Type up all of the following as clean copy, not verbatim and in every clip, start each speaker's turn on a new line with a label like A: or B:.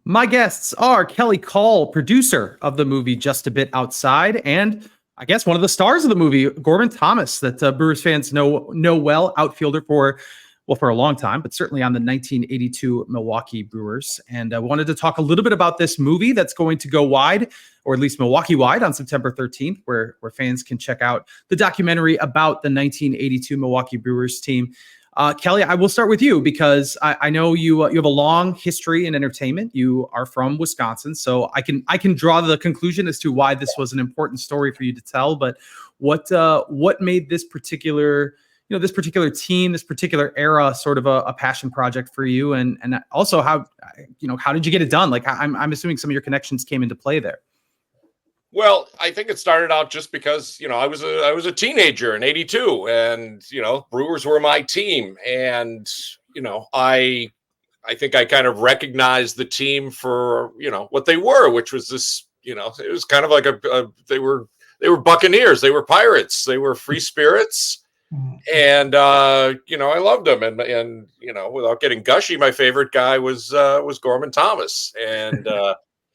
A: My guests are Kelly Kahl, producer of the movie Just a Bit Outside, and I guess one of the stars of the movie, Gorman Thomas, that Brewers fans know well, outfielder for a long time, but certainly on the 1982 Milwaukee Brewers. And I wanted to talk a little bit about this movie that's going to go wide, or at least Milwaukee wide, on September 13th, where fans can check out the documentary about the 1982 Milwaukee Brewers team. Kelly, I will start with you because I know you have a long history in entertainment. You are from Wisconsin, so I can draw the conclusion as to why this was an important story for you to tell. But what made this particular team, this particular era, sort of a passion project for you, and also how did you get it done? Like I'm assuming some of your connections came into play there.
B: Well, I think it started out just because, I was a teenager in '82 and, Brewers were my team. And, I think I kind of recognized the team for, what they were, which was this, it was kind of like they were Buccaneers, they were Pirates, they were free spirits. And, I loved them. And, without getting gushy, my favorite guy was Gorman Thomas. And,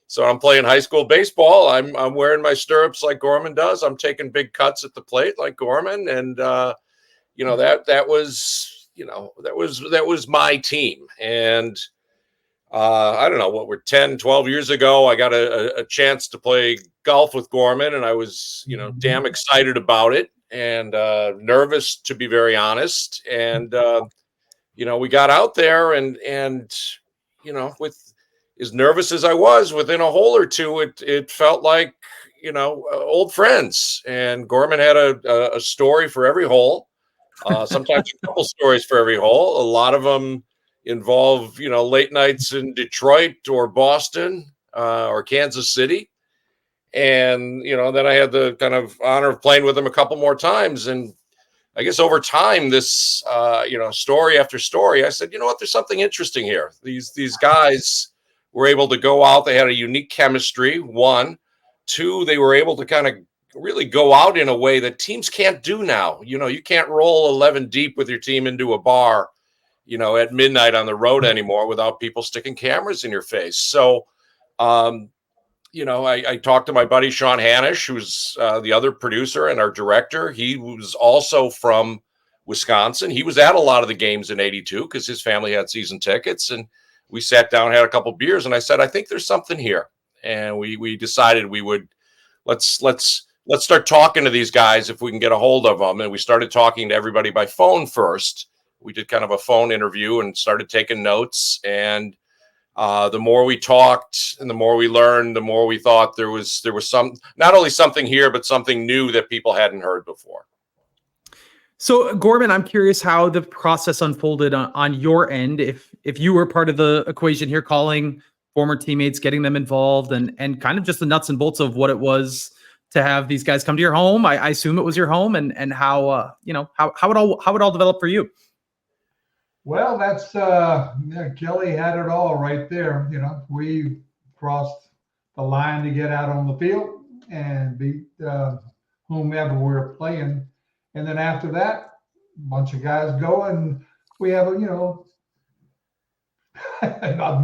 B: so I'm playing high school baseball. I'm wearing my stirrups like Gorman does. I'm taking big cuts at the plate like Gorman, and that was my team. And I don't know what we're 10, 12 years ago. I got a chance to play golf with Gorman, and I was damn excited about it and nervous, to be very honest. And we got out there and with as nervous as I was, within a hole or two, it felt like, old friends. And Gorman had a story for every hole, sometimes a couple stories for every hole. A lot of them involve, late nights in Detroit or Boston or Kansas City. And, then I had the kind of honor of playing with him a couple more times. And I guess over time, this, story after story, I said, there's something interesting here. These guys were able to go out. They had a unique chemistry, one. Two, they were able to kind of really go out in a way that teams can't do now. You can't roll 11 deep with your team into a bar, at midnight on the road anymore without people sticking cameras in your face. So, I talked to my buddy Sean Hanisch, who's the other producer and our director. He was also from Wisconsin. He was at a lot of the games in '82 because his family had season tickets, and we sat down, had a couple beers, and I said, I think there's something here. And we decided we would let's start talking to these guys if we can get a hold of them. And we started talking to everybody by phone first. We did kind of a phone interview and started taking notes. And the more we talked and the more we learned, the more we thought there was some, not only something here, but something new that people hadn't heard before.
A: So, Gorman, I'm curious how the process unfolded on your end. If you were part of the equation here, calling former teammates, getting them involved, and kind of just the nuts and bolts of what it was to have these guys come to your home. I assume it was your home, and how how it all developed for you.
C: Well, that's Kelly had it all right there. We crossed the line to get out on the field and beat whomever we were playing. And then after that, a bunch of guys go and we have a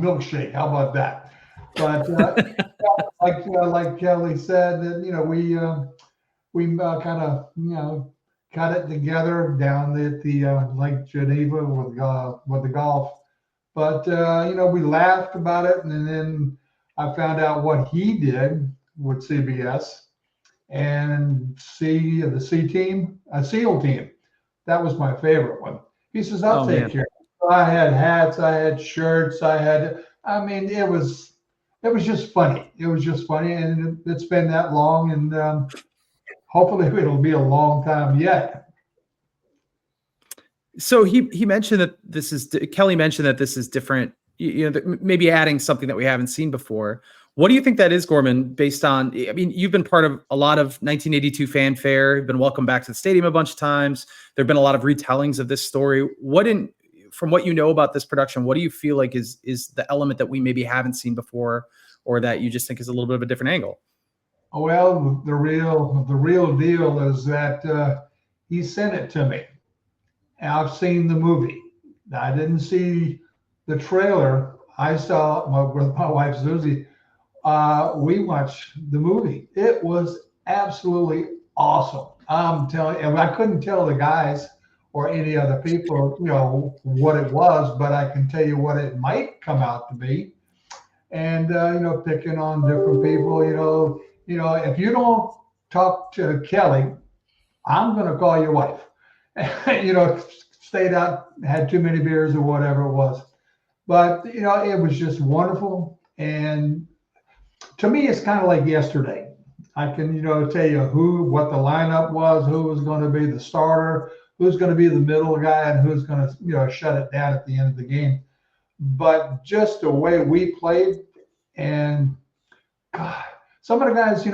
C: milkshake. How about that? But like Kelly said, that we kind of cut it together down at the Lake Geneva with the golf. But we laughed about it, and then I found out what he did with CBS. And the SEAL team. That was my favorite one. He says, I'll take care of it. I had hats, I had shirts, it was just funny. It was just funny. And it's been that long, and hopefully it'll be a long time yet.
A: So he mentioned that Kelly mentioned that this is different, maybe adding something that we haven't seen before. What do you think that is, Gorman, based on, you've been part of a lot of 1982 fanfare, you've been welcomed back to the stadium a bunch of times. There've been a lot of retellings of this story. From what you know about this production, what do you feel like is the element that we maybe haven't seen before, or that you just think is a little bit of a different angle?
C: Well, the real deal is that he sent it to me. I've seen the movie. I didn't see the trailer. I saw with my wife Susie. We watched the movie. It was absolutely awesome. I'm telling you, and I couldn't tell the guys or any other people, what it was, but I can tell you what it might come out to be. And picking on different people, if you don't talk to Kelly, I'm going to call your wife. Stayed out, had too many beers or whatever it was. But it was just wonderful. And to me, it's kind of like yesterday. I can, tell you what the lineup was, who was going to be the starter, who's going to be the middle guy, and who's going to, shut it down at the end of the game. But just the way we played, and God, some of the guys,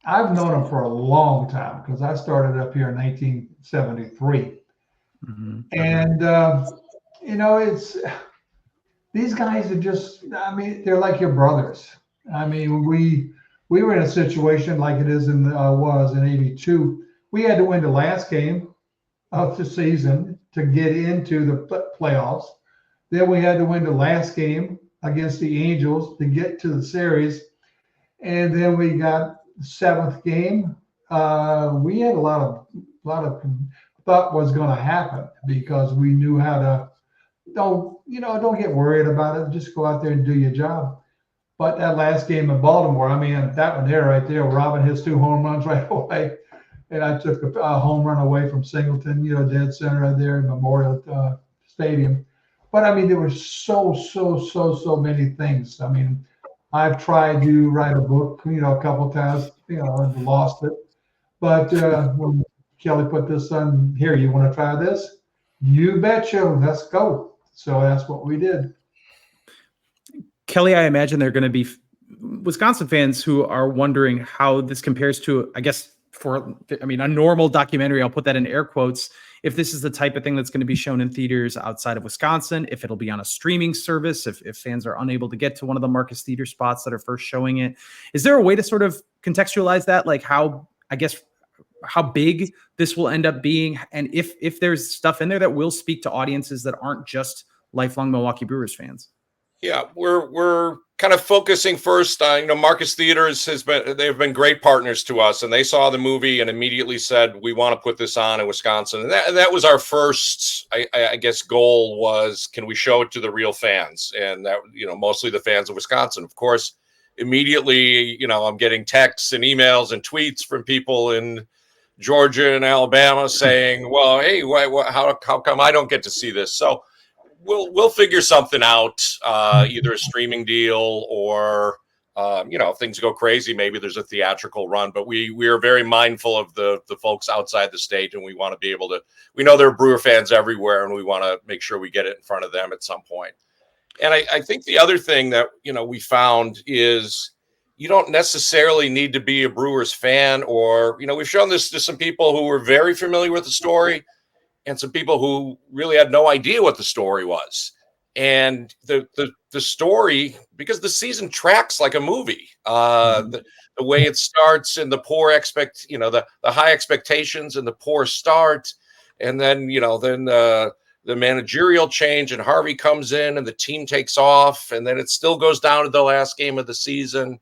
C: I've known them for a long time because I started up here in 1973.
A: Mm-hmm.
C: And, it's these guys are just, they're like your brothers. We were in a situation like it is was in 82. We had to win the last game of the season to get into the playoffs. Then we had to win the last game against the Angels to get to the series. And then we got the seventh game. We had a lot of thought was going to happen because we knew how to don't get worried about it. Just go out there and do your job. But that last game in Baltimore, that one there, right there, Robin hits 2 home runs right away. And I took a home run away from Singleton, dead center right there in Memorial Stadium. But there were so many things. I've tried to write a book, a couple times, and lost it. But when Kelly put this on here, you want to try this? You betcha. Let's go. So that's what we did.
A: Kelly, I imagine there are going to be Wisconsin fans who are wondering how this compares to, I guess, a normal documentary. I'll put that in air quotes. If this is the type of thing that's going to be shown in theaters outside of Wisconsin, if it'll be on a streaming service, if fans are unable to get to one of the Marcus Theater spots that are first showing it, is there a way to sort of contextualize that? Like how big this will end up being, and if there's stuff in there that will speak to audiences that aren't just lifelong Milwaukee Brewers fans?
B: Yeah, we're kind of focusing first. Marcus Theaters they've been great partners to us, and they saw the movie and immediately said we want to put this on in Wisconsin. And that was our first, I guess, goal was, can we show it to the real fans? And that mostly the fans of Wisconsin, of course. Immediately, I'm getting texts and emails and tweets from people in Georgia and Alabama saying, "Well, hey, how come I don't get to see this?" So we'll figure something out, either a streaming deal or if things go crazy, maybe there's a theatrical run. But we are very mindful of the folks outside the state, and we want to be able to. We know there are Brewer fans everywhere, and we want to make sure we get it in front of them at some point. And I think the other thing that we found is you don't necessarily need to be a Brewers fan, or we've shown this to some people who were very familiar with the story, and some people who really had no idea what the story was. And the story, because the season tracks like a movie, the way it starts and the poor the high expectations and the poor start. And then, the managerial change and Harvey comes in and the team takes off. And then it still goes down to the last game of the season,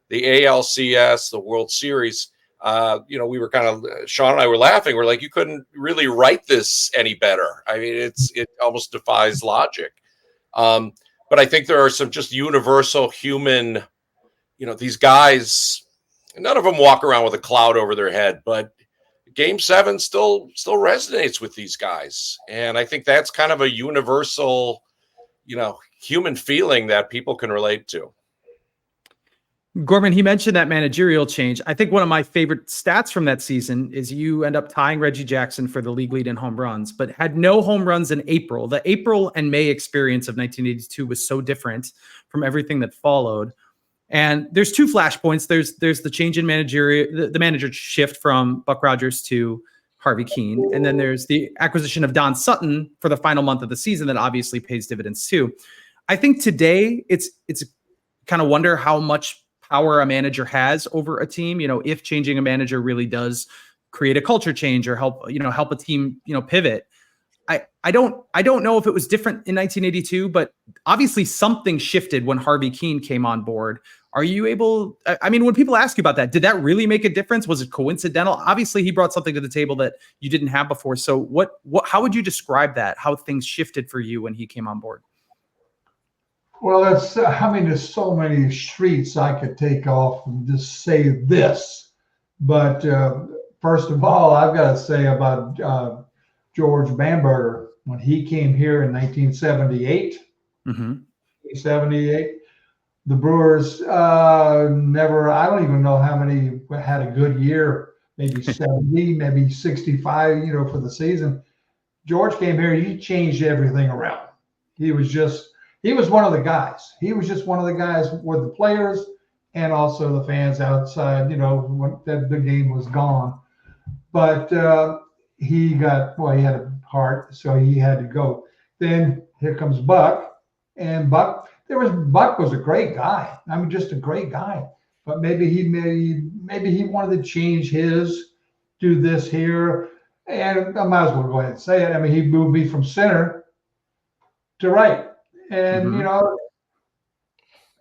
B: the ALCS, the World Series. We were kind of, Sean and I were laughing. We're like, you couldn't really write this any better. It almost defies logic. But I think there are some just universal human, these guys, none of them walk around with a cloud over their head, but Game 7 still resonates with these guys. And I think that's kind of a universal, human feeling that people can relate to.
A: Gorman, he mentioned that managerial change. I think one of my favorite stats from that season is you end up tying Reggie Jackson for the league lead in home runs, but had no home runs in April. The April and May experience of 1982 was so different from everything that followed. And there's 2 flashpoints. There's the change in managerial, the manager shift from Buck Rogers to Harvey Keene. And then there's the acquisition of Don Sutton for the final month of the season that obviously pays dividends too. I think today it's kind of wonder how much power a manager has over a team, if changing a manager really does create a culture change or help a team, pivot. I don't know if it was different in 1982, but obviously something shifted when Harvey Keene came on board. Are you able, I mean, when people ask you about that, did that really make a difference? Was it coincidental? Obviously he brought something to the table that you didn't have before. So how would you describe that? How things shifted for you when he came on board?
C: Well, that's, I mean, there's so many streets I could take off and just say this. But first of all, I've got to say about George Bamberger, when he came here in 1978, 78, the Brewers never, I don't even know how many had a good year, maybe 70, maybe 65, for the season. George came here, he changed everything around. He was one of the guys. He was just one of the guys with the players and also the fans outside, when the game was gone. But he had a heart, so he had to go. Then here comes Buck, and Buck was a great guy. I mean, just a great guy. But maybe he wanted to change do this here. And I might as well go ahead and say it. I mean, he moved me from center to right. And,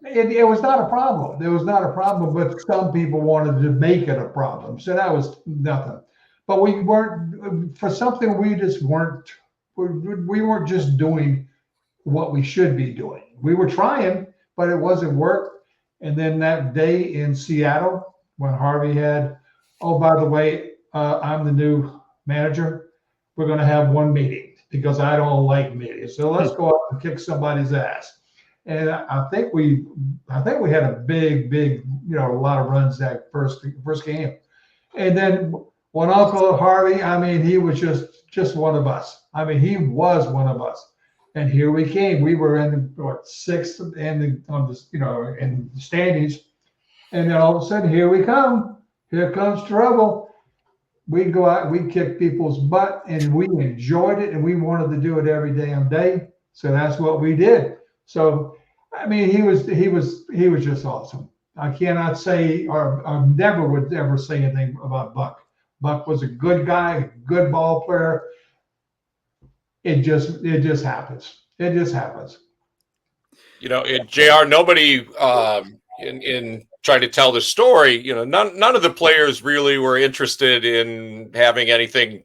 C: it was not a problem. It was not a problem, but some people wanted to make it a problem. So that was nothing. But we weren't, for something we just weren't, we weren't just doing what we should be doing. We were trying, but it wasn't work. And then that day in Seattle, when Harvey had, oh, by the way, I'm the new manager. We're going to have one meeting because I don't like meetings. So let's go out and kick somebody's ass. And I think we had a big, a lot of runs that first game. And then when Uncle Harvey, I mean, he was just one of us. I mean, he was one of us. And here we came. We were in sixth in the standings. And then all of a sudden, here we come. Here comes trouble. We'd go out, we'd kick people's butt, and we enjoyed it, and we wanted to do it every damn day. So that's what we did. So, I mean, he was just awesome. I cannot say, or I never would ever say anything about Buck. Buck was a good guy, a good ball player. It just happens. It just happens.
B: JR, nobody in trying to tell the story, none of the players really were interested in having anything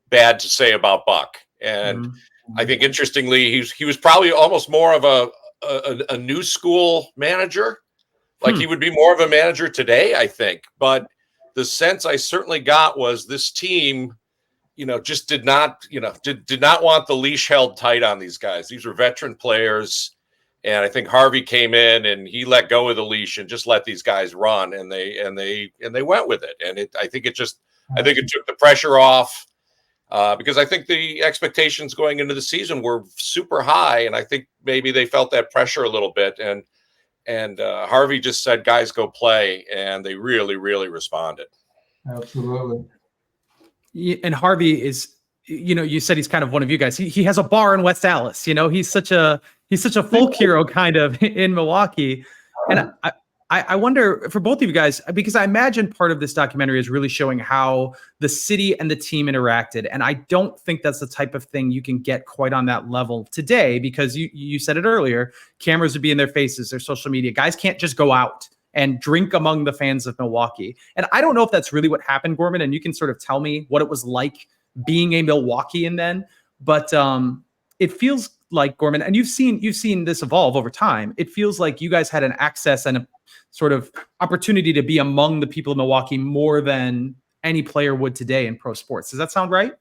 B: bad to say about Buck. And I think interestingly, he was probably almost more of a new school manager. Like he would be more of a manager today, I think. But the sense I certainly got was this team, just did not want the leash held tight on these guys. These were veteran players. And I think Harvey came in and he let go of the leash and just let these guys run, and they went with it. And I think it took the pressure off because I think the expectations going into the season were super high, and I think maybe they felt that pressure a little bit. And Harvey just said, "Guys, go play," and they really, really responded.
C: Absolutely.
A: And Harvey is, you said he's kind of one of you guys. He has a bar in West Allis. He's such a folk hero kind of in Milwaukee. And I wonder for both of you guys, because I imagine part of this documentary is really showing how the city and the team interacted. And I don't think that's the type of thing you can get quite on that level today, because you said it earlier, cameras would be in their faces, their social media. Guys can't just go out and drink among the fans of Milwaukee. And I don't know if that's really what happened, Gorman, and you can sort of tell me what it was like being a Milwaukeean then. But it feels like, Gorman, and you've seen this evolve over time. It feels like you guys had an access and a sort of opportunity to be among the people of Milwaukee more than any player would today in pro sports. Does that sound right?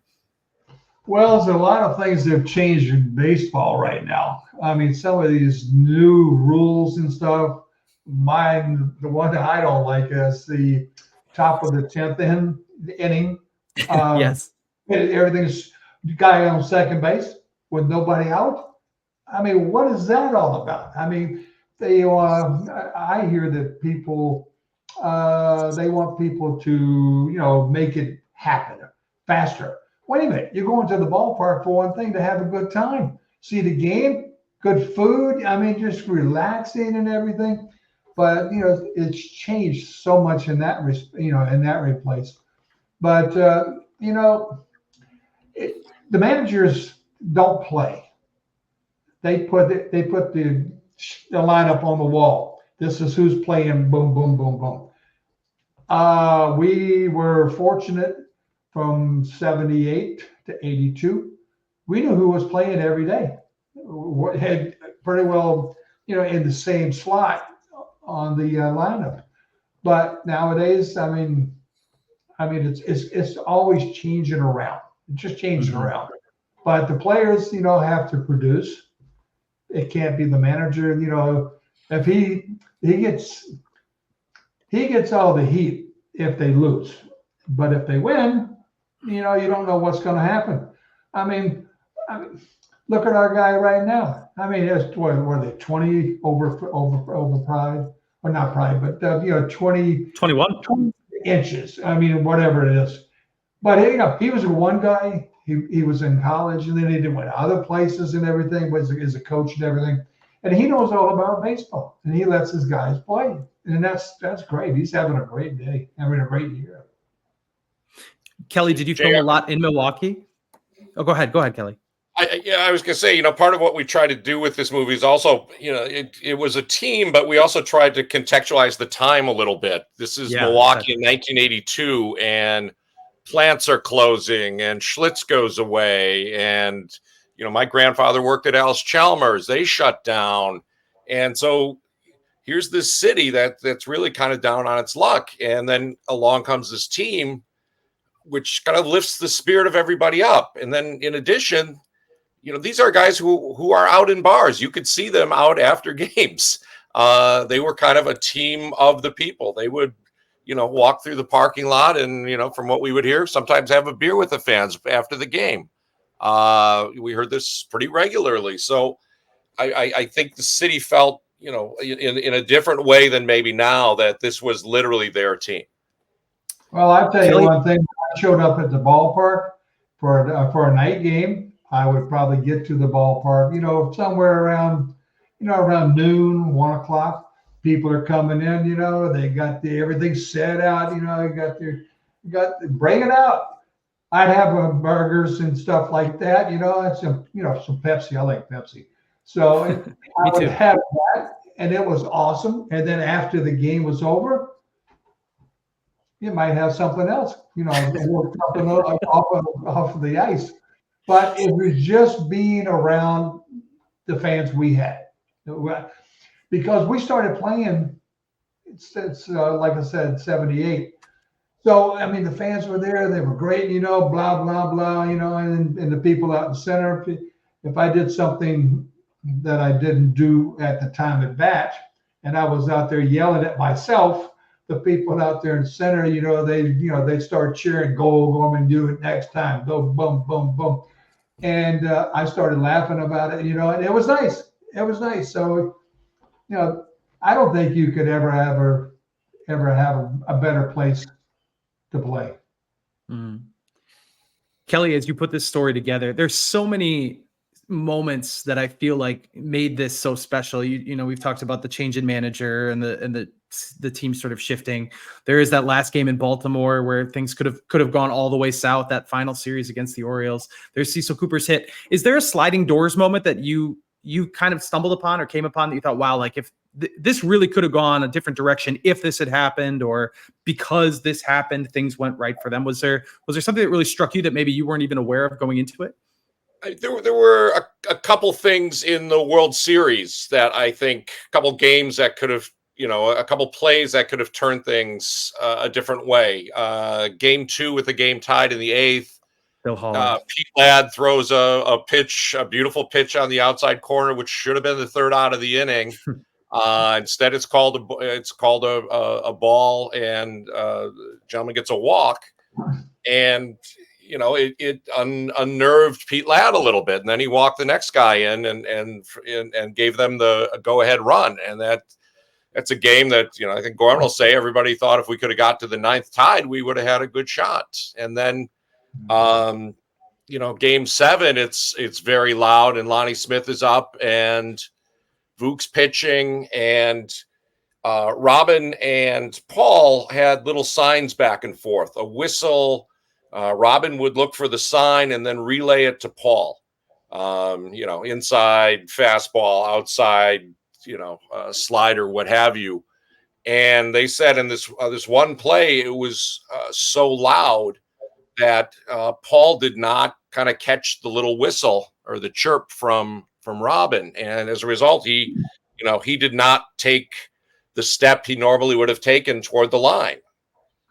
C: Well, there's a lot of things that have changed in baseball right now. I mean, some of these new rules and stuff. The one that I don't like is the top of the 10th inning.
A: Yes.
C: Everything's guy on second base with nobody out. I mean, what is that all about? I mean, I hear that people, they want people to, make it happen faster. Wait a minute, you're going to the ballpark for one thing, to have a good time, see the game, good food. I mean, just relaxing and everything. But it's changed so much in that place. But the managers don't play. They put the lineup on the wall. This is who's playing. Boom, boom, boom, boom. We were fortunate from 78 to 82. We knew who was playing every day. Had pretty well, in the same slot on the lineup. But nowadays, I mean, it's always changing around. It's just changing around. But the players, have to produce. It can't be the manager. If he gets all the heat if they lose, but if they win, you don't know what's going to happen. I mean, look at our guy right now. I mean, what were they 20 over pride, or not pride, but 20 inches. I mean, whatever it is. But he was one guy. He was in college, and then he went other places and everything. Was as a coach and everything, and he knows all about baseball, and he lets his guys play, and that's great. He's having a great day, having a great year.
A: Kelly, did you film a lot in Milwaukee? Oh, go ahead, Kelly.
B: I was going to say, part of what we try to do with this movie is also, it was a team, but we also tried to contextualize the time a little bit. This is Milwaukee in 1982, and plants are closing, and Schlitz goes away, and my grandfather worked at Alice Chalmers. They shut down, and so here's this city that's really kind of down on its luck, and then along comes this team, which kind of lifts the spirit of everybody up, and then in addition, these are guys who are out in bars. You could see them out after games. They were kind of a team of the people. They would, walk through the parking lot and, from what we would hear, sometimes have a beer with the fans after the game. We heard this pretty regularly. So I think the city felt, in a different way than maybe now, that this was literally their team.
C: Well, I'll tell you one thing. I showed up at the ballpark for a night game. I would probably get to the ballpark, somewhere around, around noon, 1 o'clock. People are coming in, they got everything set out, bring it out. I'd have burgers and stuff like that, and some Pepsi. I like Pepsi. So I would have that, and it was awesome. And then after the game was over, you might have something else, something off of the ice. But it was just being around the fans we had, because we started playing. It's like I said, 78. So I mean, the fans were there; they were great, blah blah blah, and the people out in the center. If I did something that I didn't do at the time at bat, and I was out there yelling at myself, the people out there in the center, they start cheering, "Go, Gorman, do it next time, go, boom, boom, boom." And I started laughing about it, and it was nice. It was nice. So, I don't think you could ever have a better place to play.
A: Kelly, as you put this story together, there's so many moments that I feel like made this so special. We've talked about the change in manager and the team sort of shifting. There is that last game in Baltimore where things could have gone all the way south, that final series against the Orioles. There's Cecil Cooper's hit. Is there a sliding doors moment that you kind of stumbled upon or came upon that you thought, wow, like if this really could have gone a different direction if this had happened, or because this happened, things went right for them? Was there something that really struck you that maybe you weren't even aware of going into it?
B: There were a couple things in the World Series that I think, a couple games that could have, a couple plays that could have turned things a different way. Game 2 with the game tied in the 8th. Pete Ladd throws a beautiful pitch on the outside corner, which should have been the third out of the inning. Instead, it's called a ball, and gentleman gets a walk, and it unnerved Pete Ladd a little bit, and then he walked the next guy in and gave them the go ahead run, and that's a game that I think Gorman will say everybody thought if we could have got to the 9th tied, we would have had a good shot, and then. Game 7, it's very loud, and Lonnie Smith is up, and Vuk's pitching, and Robin and Paul had little signs back and forth. A whistle, Robin would look for the sign and then relay it to Paul. inside fastball, outside, slider, what have you. And they said in this one play, it was so loud that Paul did not kind of catch the little whistle or the chirp from Robin, and as a result, he did not take the step he normally would have taken toward the line.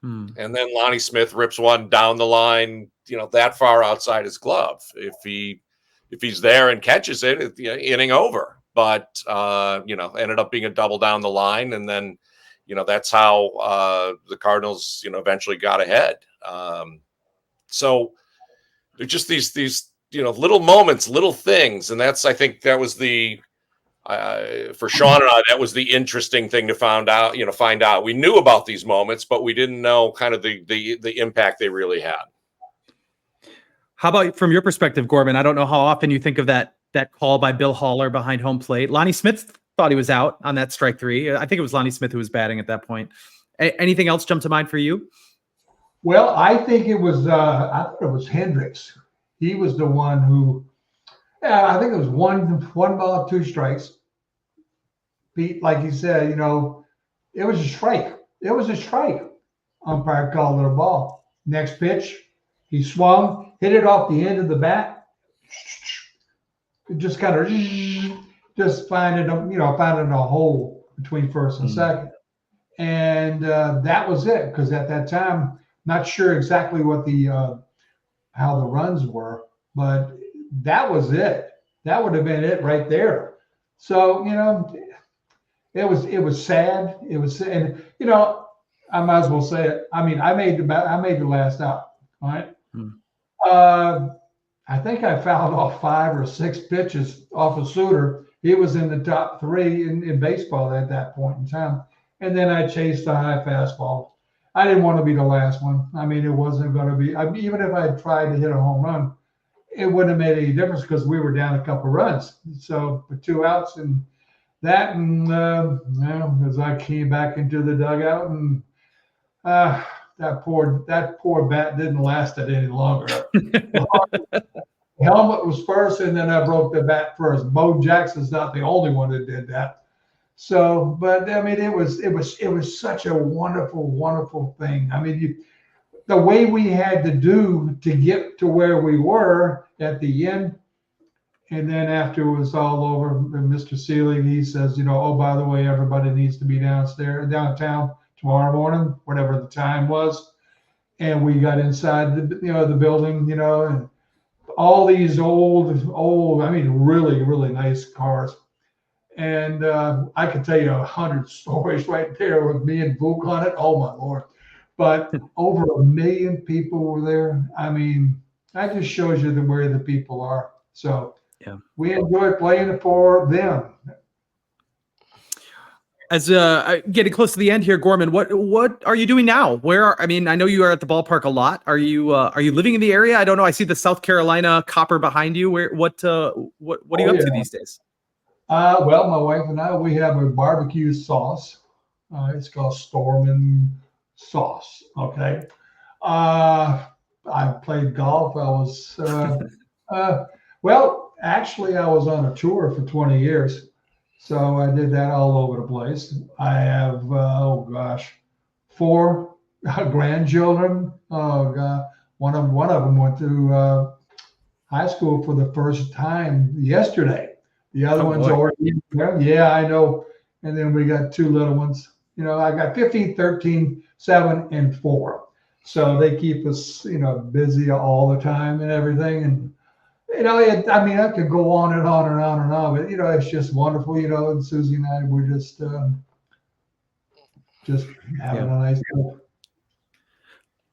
B: And then Lonnie Smith rips one down the line, that far outside his glove. If he's there and catches it, inning over. But ended up being a double down the line, and then that's how the Cardinals eventually got ahead. So they're just these little moments, little things, and I think that was the for Sean and I, that was the interesting thing to find out. We knew about these moments, but we didn't know kind of the impact they really had.
A: How about from your perspective, Gorman? I don't know how often you think of that call by Bill Haller behind home plate. Lonnie Smith thought he was out on that strike three. I think it was Lonnie Smith who was batting at that point. Anything else jump to mind for you?
C: Well, I think it was I thought it was Hendricks. He was the one who, I think it was one ball, 2 strikes. Pete, like you said, it was a strike. It was a strike. Umpire called it a ball. Next pitch, he swung, hit it off the end of the bat. Just kind of just finding a hole between first and second. And that was it, because at that time, not sure exactly what how the runs were, but that was it. That would have been it right there. So, it was sad. It was, and I might as well say it. I mean, I made the last out. All right. I think I fouled off 5 or 6 pitches off of Suter. He was in the top 3 in baseball at that point in time. And then I chased the high fastball. I didn't want to be the last one. I mean, it wasn't going to be, even if I had tried to hit a home run, it wouldn't have made any difference because we were down a couple runs. So for 2 outs and that, and as I came back into the dugout, and that poor bat didn't last it any longer. The helmet was first, and then I broke the bat first. Bo Jackson's not the only one that did that. So, but I mean, it was such a wonderful, wonderful thing. I mean, the way we had to do to get to where we were at the end, and then after it was all over, Mr. Seelig, he says, oh, by the way, everybody needs to be downtown tomorrow morning, whatever the time was. And we got inside the building, and all these old, I mean, really, really nice cars. And I could tell you 100 stories right there with me and Book on it. Oh my Lord. But over 1 million people were there. I mean, that just shows you where the people are. So yeah, we enjoy playing for them.
A: As getting close to the end here, Gorman, what are you doing now? I know you are at the ballpark a lot. Are you living in the area? I don't know. I see the South Carolina copper behind you. What are you up to these days?
C: Well, my wife and I, we have a barbecue sauce. It's called Stormin sauce. Okay. I played golf. I was, well, actually I was on a tour for 20 years. So I did that all over the place. I have, 4 grandchildren. Oh God. One of them went to high school for the first time yesterday. The other one's already there. Yeah, I know. And then we got 2 little ones. I got 15, 13, 7, and 4. So they keep us, busy all the time and everything. And, I could go on and on and on and on, but, it's just wonderful, and Susie and I, we're just having a nice time.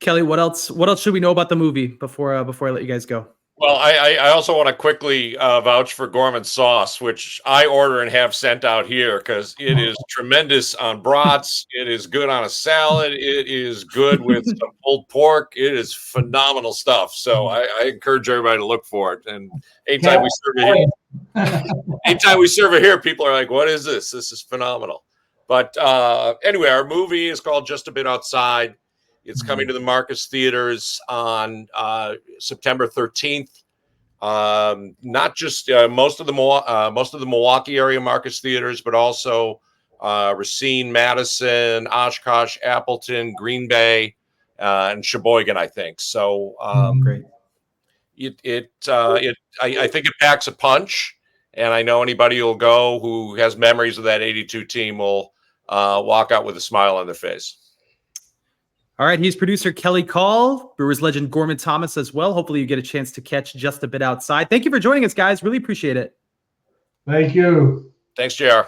A: Kelly, what else should we know about the movie before I let you guys go?
B: Well, I also want to quickly vouch for Gorman sauce, which I order and have sent out here because it is tremendous on brats. It is good on a salad. It is good with some pulled pork. It is phenomenal stuff. So I encourage everybody to look for it. And anytime we serve it here, people are like, "What is this? This is phenomenal." But anyway, our movie is called Just a Bit Outside. It's coming to the Marcus Theaters on September 13th. Not just most of the Milwaukee area Marcus theaters, but also Racine, Madison, Oshkosh, Appleton, Green Bay, and Sheboygan, I think. So
A: Great.
B: I think it packs a punch, and I know anybody who'll go who has memories of that 82 team will walk out with a smile on their face.
A: All right, he's producer Kelly Kahl, Brewers legend Gorman Thomas as well. Hopefully you get a chance to catch Just a Bit Outside. Thank you for joining us, guys. Really appreciate it.
C: Thank you.
B: Thanks, JR.